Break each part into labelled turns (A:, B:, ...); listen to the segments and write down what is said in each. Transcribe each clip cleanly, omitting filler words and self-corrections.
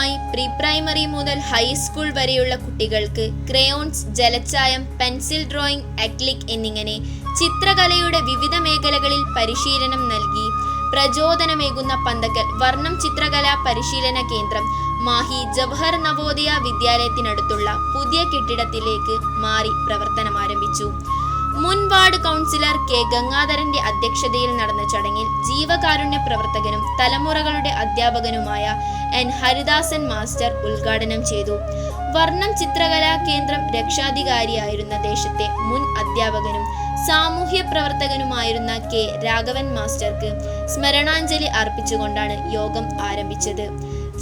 A: ഭാഗമായി pre primary മുതൽ high school വരെയുള്ള കുട്ടികൾക്ക് ക്രയോൺസ്, ജലച്ചായം, പെൻസിൽ ഡ്രോയിങ്, അക്രിലിക് എന്നിങ്ങനെ ചിത്രകലയുടെ വിവിധ മേഖലകളിൽ പരിശീലനം നൽകി പ്രചോദനമേകുന്ന പന്തക്കൽ വർണ്ണം ചിത്രകലാ പരിശീലന കേന്ദ്രം മാഹി ജവഹർ നവോദയ വിദ്യാലയത്തിനടുത്തുള്ള പുതിയ കെട്ടിടത്തിലേക്ക് മാറി പ്രവർത്തനം ആരംഭിച്ചു. മുൻ വാർഡ് കൗൺസിലർ കെ ഗംഗാധരന്റെ അധ്യക്ഷതയിൽ നടന്ന ചടങ്ങിൽ ജീവകാരുണ്യ പ്രവർത്തകനും തലമുറകളുടെ അധ്യാപകനുമായ എൻ ഹരിദാസൻ മാസ്റ്റർ ഉദ്ഘാടനം ചെയ്തു. വർണ്ണം ചിത്രകലാ കേന്ദ്രം രക്ഷാധികാരിയായിരുന്ന ദേശത്തെ മുൻ അധ്യാപകനും സാമൂഹ്യ പ്രവർത്തകനുമായിരുന്ന കെ രാഘവൻ മാസ്റ്റർക്ക് സ്മരണാഞ്ജലി അർപ്പിച്ചുകൊണ്ടാണ് യോഗം ആരംഭിച്ചത്.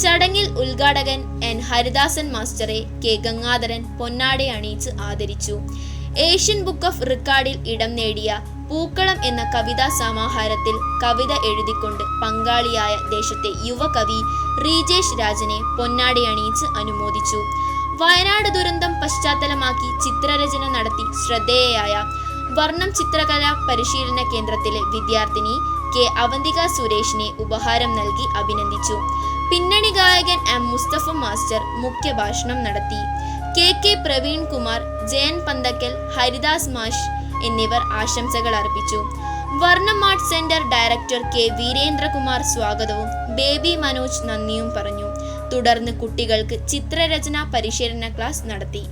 A: ചടങ്ങിൽ ഉദ്ഘാടകൻ എൻ ഹരിദാസൻ മാസ്റ്ററെ കെ ഗംഗാധരൻ പൊന്നാട അണിയിച്ച് ആദരിച്ചു. ഏഷ്യൻ ബുക്ക് ഓഫ് റെക്കോർഡിൽ ഇടം നേടിയ പൂക്കളം എന്ന കവിതാ സമാഹാരത്തിൽ കവിത എഴുതിക്കൊണ്ട് പങ്കാളിയായ ദേശത്തെ യുവകവി റീജേഷ് രാജനെ പൊന്നാടയണിയിച്ച് അനുമോദിച്ചു. വയനാട് ദുരന്തം പശ്ചാത്തലമാക്കി ചിത്രരചന നടത്തി ശ്രദ്ധേയയായ വർണ്ണം ചിത്രകലാ പരിശീലന കേന്ദ്രത്തിലെ വിദ്യാർത്ഥിനി കെ അവന്തിക സുരേഷിനെ ഉപഹാരം നൽകി അഭിനന്ദിച്ചു. പിന്നണി ഗായകൻ എം മുസ്തഫ മാസ്റ്റർ മുഖ്യഭാഷണം നടത്തി. കെ പ്രവീൺ കുമാർ, ജയൻ പന്തക്കൽ, ഹരിദാസ് മാഷ് എന്നിവർ ആശംസകൾ അർപ്പിച്ചു. വർണ്ണം art centre director K Veerendrakumar സ്വാഗതവും ബേബി മനോജ് നന്ദിയും പറഞ്ഞു. തുടർന്ന് കുട്ടികൾക്ക് ചിത്രരചനാ പരിശീലന ക്ലാസ് നടത്തി.